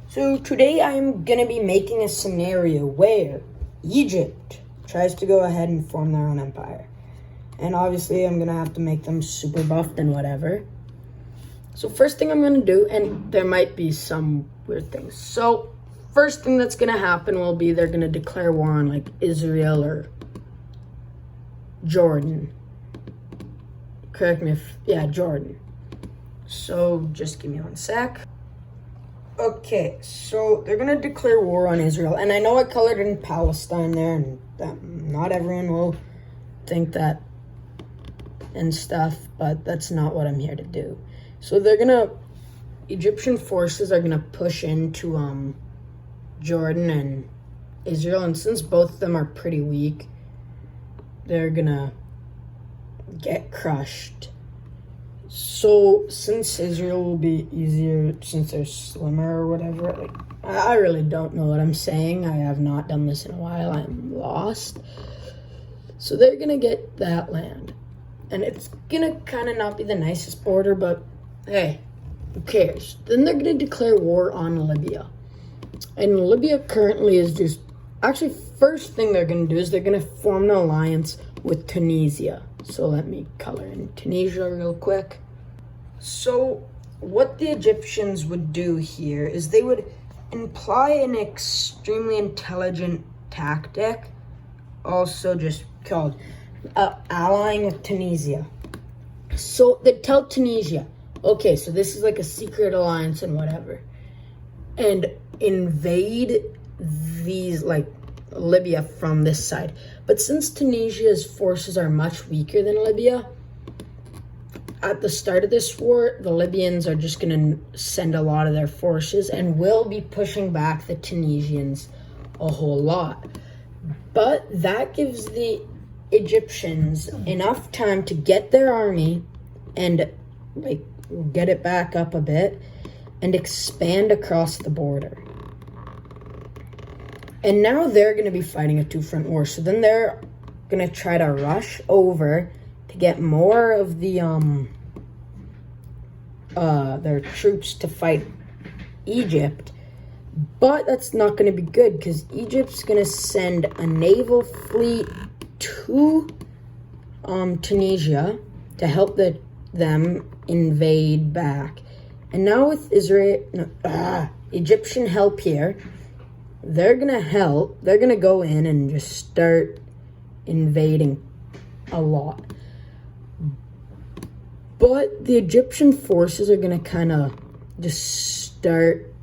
So today I'm gonna be making a scenario where Egypt tries to go ahead and form their own empire. And obviously I'm gonna have to make them super buffed and whatever. So first thing I'm gonna do, and there might be some weird things. So first thing that's gonna happen will be they're gonna declare war on like Israel or Jordan. Correct me if, yeah, Jordan. So just give me one sec. Okay, so they're gonna declare war on Israel, and I know I colored in Palestine there, and not everyone will think that and stuff, but that's not what I'm here to do. So Egyptian forces are gonna push into Jordan and Israel, and since both of them are pretty weak, they're gonna get crushed. So since Israel will be easier since they're slimmer or whatever, like I really don't know what I'm saying. I have not done this in a while. I'm lost. So they're gonna get that land. And it's gonna kind of not be the nicest border, but hey, who cares? Then they're gonna declare war on Libya. And Libya currently is just, actually first thing they're gonna do is they're gonna form an alliance with Tunisia. So let me color in Tunisia real quick. So what the Egyptians would do here is they would imply an extremely intelligent tactic, also just called allying with Tunisia. So they tell Tunisia, okay, so this is like a secret alliance and whatever, and invade these like Libya from this side. But since Tunisia's forces are much weaker than Libya, at the start of this war, the Libyans are just going to send a lot of their forces and will be pushing back the Tunisians a whole lot. But that gives the Egyptians enough time to get their army and like get it back up a bit and expand across the border. And now they're going to be fighting a two-front war. So then they're going to try to rush over to get more of the their troops to fight Egypt. But that's not going to be good because Egypt's going to send a naval fleet to Tunisia to help them invade back. And now with Egyptian help here, they're gonna go in and just start invading a lot. But the Egyptian forces are gonna kind of just start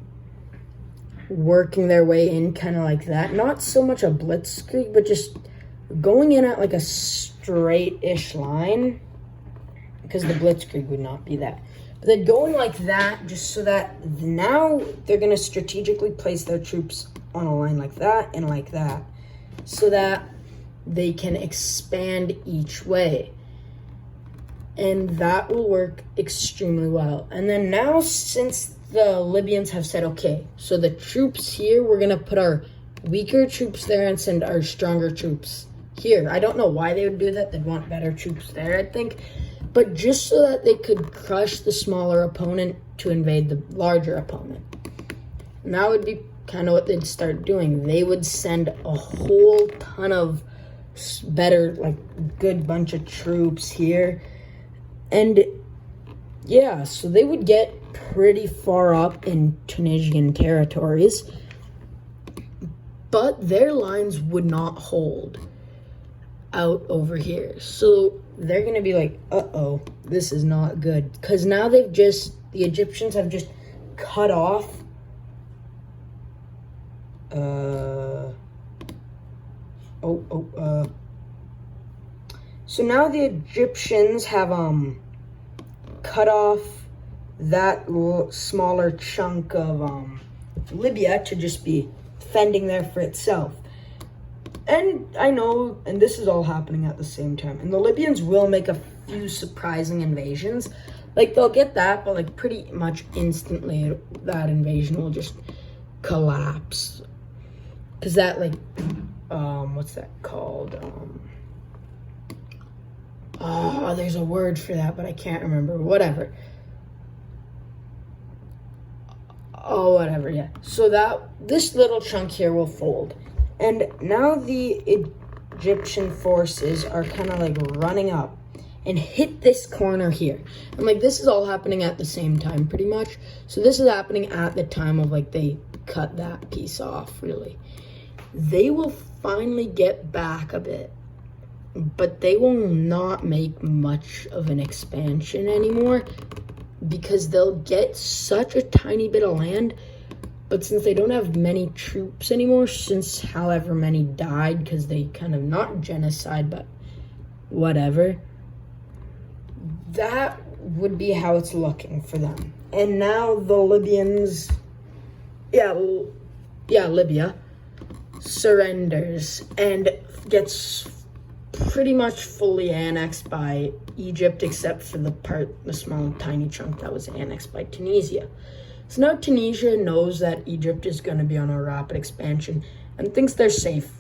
working their way in kind of like that. Not so much a blitzkrieg, but just going in at like a straight-ish line, because the blitzkrieg would not be that. But they're going like that just so that now they're gonna strategically place their troops on a line like that, so that they can expand each way. And that will work extremely well. And then now, since the Libyans have said, okay, so the troops here, we're going to put our weaker troops there and send our stronger troops here. I don't know why they would do that. They'd want better troops there, I think. But just so that they could crush the smaller opponent to invade the larger opponent. And that would be kind of what they'd start doing. They would send a whole ton of better, like, good bunch of troops here. And, yeah, so they would get pretty far up in Tunisian territories. But their lines would not hold out over here. So they're going to be like, uh-oh, this is not good. Because now the Egyptians have just cut off so now the Egyptians have cut off that smaller chunk of Libya to just be fending there for itself. And I know, and this is all happening at the same time, and the Libyans will make a few surprising invasions. Like, they'll get that, but like pretty much instantly that invasion will just collapse. Because that, like, what's that called? There's a word for that, but I can't remember. Whatever. Oh, whatever, yeah. So this little chunk here will fold. And now the Egyptian forces are kind of like running up and hit this corner here. And like this is all happening at the same time pretty much. So this is happening at the time of like they cut that piece off, really. They will finally get back a bit, but they will not make much of an expansion anymore because they'll get such a tiny bit of land. But since they don't have many troops anymore, since however many died because they kind of, not genocide, but whatever, that would be how it's looking for them. And now the Libyans, Libya surrenders and gets pretty much fully annexed by Egypt, except for the small tiny chunk that was annexed by Tunisia. So now Tunisia knows that Egypt is going to be on a rapid expansion and thinks they're safe,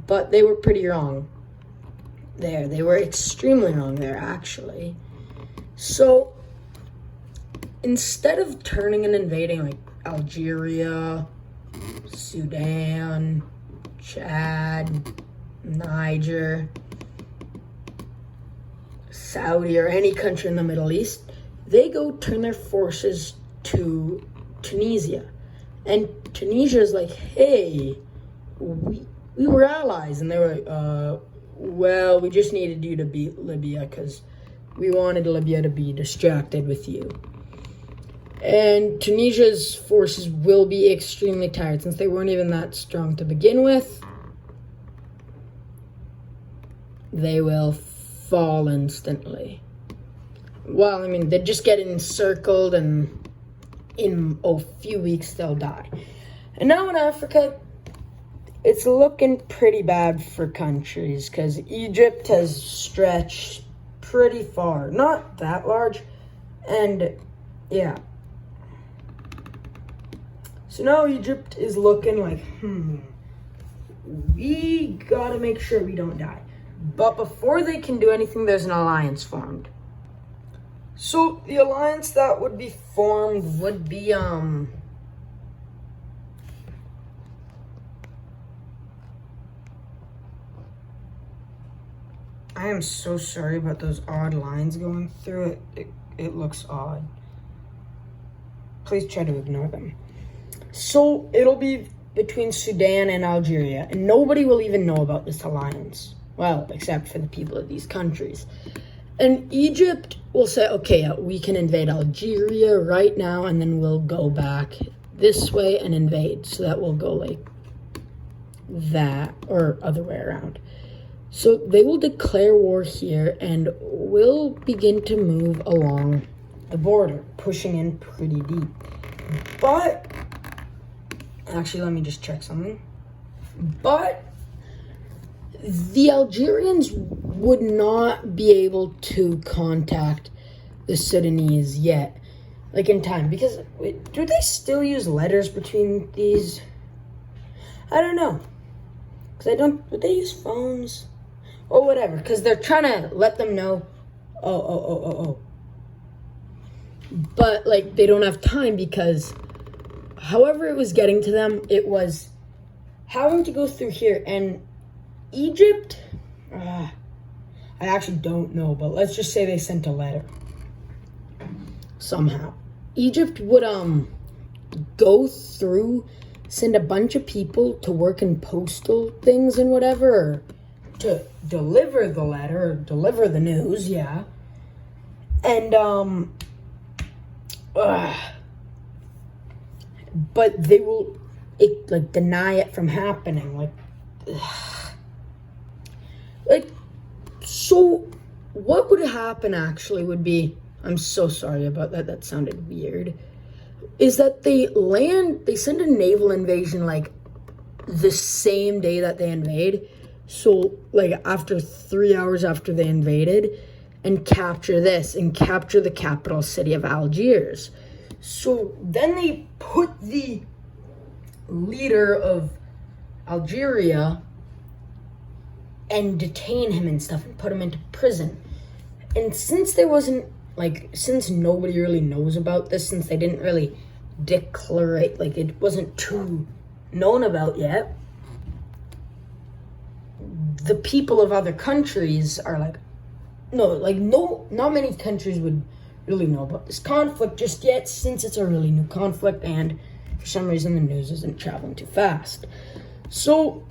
but they were pretty wrong there. They were extremely wrong there, actually. So instead of turning and invading like Algeria, Sudan, Chad, Niger, Saudi, or any country in the Middle East, they go turn their forces to Tunisia. And Tunisia is like, hey, we were allies. And they were like, well, we just needed you to beat Libya because we wanted Libya to be distracted with you. And Tunisia's forces will be extremely tired since they weren't even that strong to begin with. They will fall instantly. Well, I mean, they just get encircled and in a few weeks they'll die. And now in Africa, it's looking pretty bad for countries because Egypt has stretched pretty far. Not that large. And yeah. So now Egypt is looking like, we gotta make sure we don't die. But before they can do anything, there's an alliance formed. So the alliance that would be formed would be, I am so sorry about those odd lines going through it. It looks odd. Please try to ignore them. So it'll be between Sudan and Algeria, and nobody will even know about this alliance. Well, except for the people of these countries. And Egypt will say, okay, we can invade Algeria right now, and then we'll go back this way and invade. So that will go like that, or other way around. So they will declare war here, and will begin to move along the border, pushing in pretty deep. But, actually, let me just check something. But the Algerians would not be able to contact the Sudanese yet, like in time, because do they still use letters between these? I don't know, because would they use phones? Or whatever, because they're trying to let them know, but like they don't have time because however it was getting to them, it was having to go through here. And Egypt, I actually don't know, but let's just say they sent a letter somehow. Egypt would go through, send a bunch of people to work in postal things and whatever, or to deliver the letter, or deliver the news, yeah. And but they will deny it from happening, so what would happen actually would be, I'm so sorry about that, that sounded weird, is that they send a naval invasion like the same day that they invade. So like after 3 hours after they invaded, and capture the capital city of Algiers. So then they put the leader of Algeria and detain him and stuff and put him into prison. And since nobody really knows about this, since they didn't really declare, like it wasn't too known about yet, the people of other countries are like, no, not many countries would really know about this conflict just yet, since it's a really new conflict, and for some reason the news isn't traveling too fast. So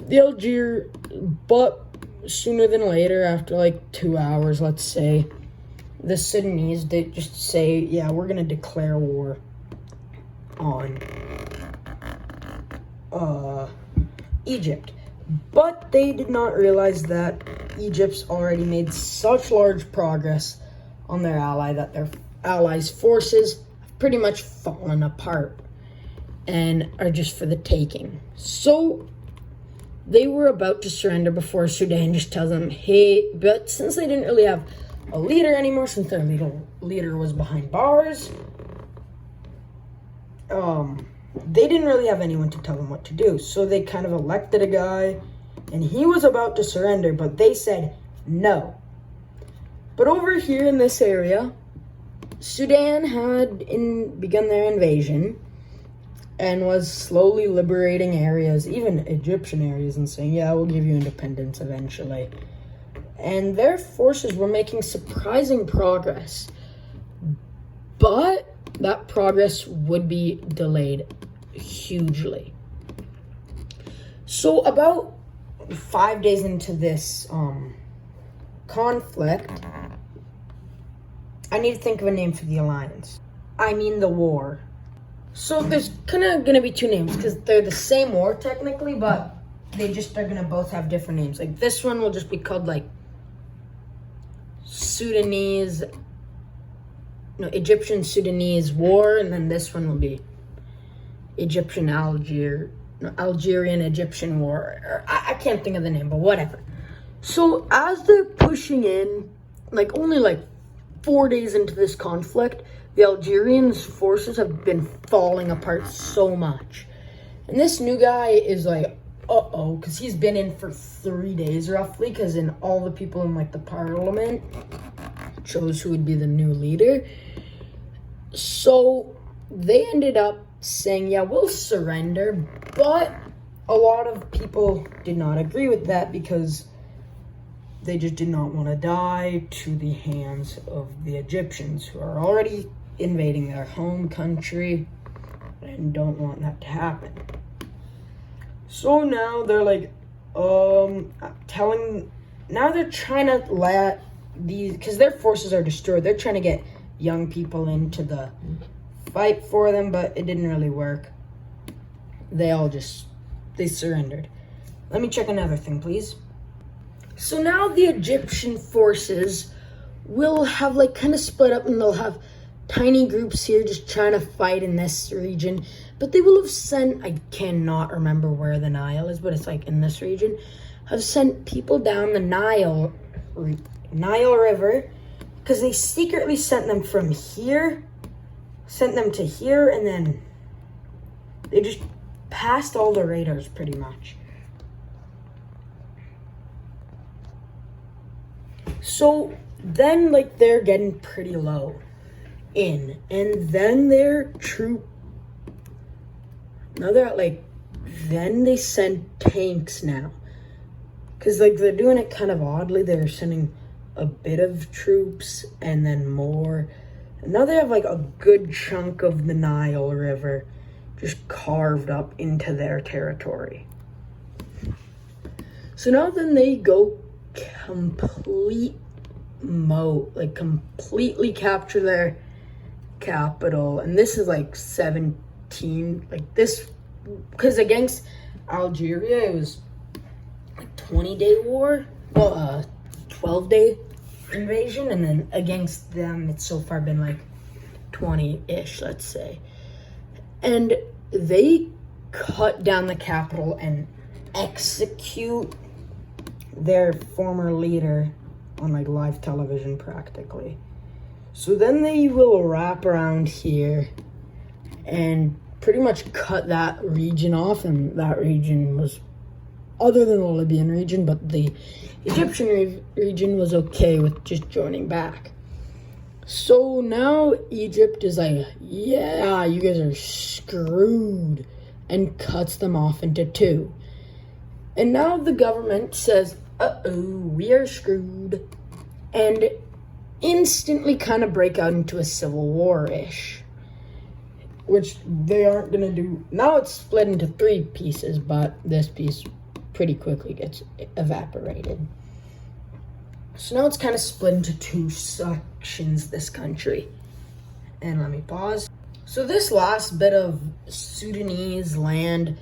but sooner than later, after like 2 hours, let's say, the Sudanese, they just say, yeah, we're gonna declare war on Egypt. But they did not realize that Egypt's already made such large progress on their ally that their allies' forces have pretty much fallen apart and are just for the taking. So they were about to surrender before Sudan just tells them, hey, but since they didn't really have a leader anymore, since their leader was behind bars, they didn't really have anyone to tell them what to do. So they kind of elected a guy, and he was about to surrender, but they said no. But over here in this area, Sudan had begun their invasion and was slowly liberating areas, even Egyptian areas, and saying, yeah, we'll give you independence eventually. And their forces were making surprising progress. But that progress would be delayed hugely. So about 5 days into this conflict, I need to think of a name for the alliance. The war. So there's kind of going to be two names, because they're the same war technically, but they just are going to both have different names. Like this one will just be called like Egyptian Sudanese war, and then this one will be Algerian Egyptian war. I can't think of the name, but whatever. So as they're pushing in, only 4 days into this conflict, the Algerians' forces have been falling apart so much. And this new guy is like, because he's been in for 3 days roughly, because in all the people in the parliament chose who would be the new leader. So they ended up saying, yeah, we'll surrender, but a lot of people did not agree with that because they just did not want to die to the hands of the Egyptians, who are already invading their home country and don't want that to happen. So now they're they're trying to let because their forces are destroyed, they're trying to get young people into the fight for them, but it didn't really work. They surrendered. Let me check another thing, please. So now the Egyptian forces will have kind of split up, and they'll have tiny groups here just trying to fight in this region. But they will have sent, I cannot remember where the Nile is, but it's in this region, have sent people down the Nile River, because they secretly sent them from here, sent them to here, and then they just passed all the radars pretty much. So then they're getting pretty low in, and then their troop, now they're at then they send tanks now, because they're doing it kind of oddly. They're sending a bit of troops and then more, and now they have a good chunk of the Nile River just carved up into their territory. So now then they go completely capture their capital, and this is 17 this, because against Algeria it was 20-day war, 12-day invasion, and then against them it's so far been 20-ish, let's say. And they cut down the capital and execute their former leader on live television practically. So then they will wrap around here and pretty much cut that region off, and that region was, other than the Libyan region, but the Egyptian region was okay with just joining back. So now Egypt is like, yeah, you guys are screwed, and cuts them off into two. And now the government says, uh-oh, we are screwed, and instantly kind of break out into a civil war-ish, which they aren't going to do. Now it's split into three pieces, but this piece pretty quickly gets evaporated. So now it's kind of split into two sections, this country. And let me pause. So this last bit of Sudanese land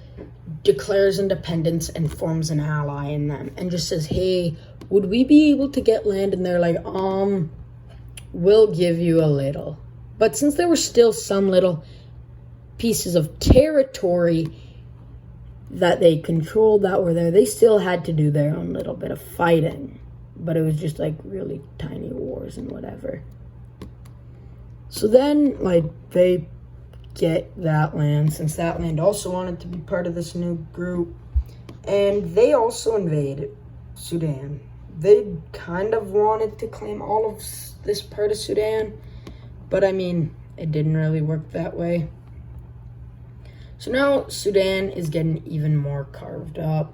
declares independence and forms an ally in them and just says, hey, would we be able to get land? And they're like, we'll give you a little. But since there were still some little pieces of territory that they controlled that were there, they still had to do their own little bit of fighting. But it was just like really tiny wars and whatever. So then, like, they get that land, since that land also wanted to be part of this new group. And they also invade Sudan. They kind of wanted to claim all of this part of Sudan. But I mean, it didn't really work that way. So now Sudan is getting even more carved up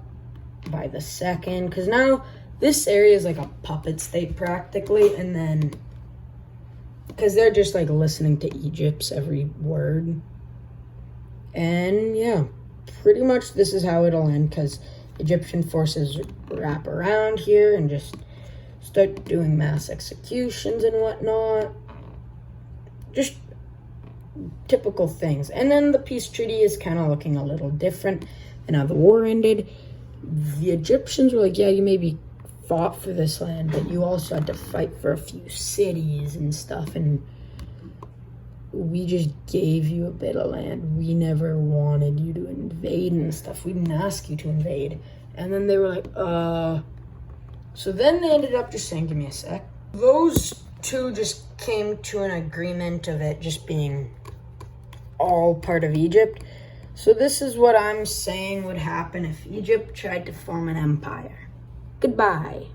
by the second. Because now this area is like a puppet state practically, and then because they're just like listening to Egypt's every word. And yeah, pretty much this is how it'll end, because Egyptian forces wrap around here and just start doing mass executions and whatnot. Just typical things. And then the peace treaty is kind of looking a little different. And how the war ended, the Egyptians were like, yeah, you maybe fought for this land, but you also had to fight for a few cities and stuff, and we just gave you a bit of land. We never wanted you to invade and stuff. We didn't ask you to invade. And then they were like, So then they ended up just saying, give me a sec. Those two just came to an agreement of it just being all part of Egypt. So this is what I'm saying would happen if Egypt tried to form an empire. Goodbye.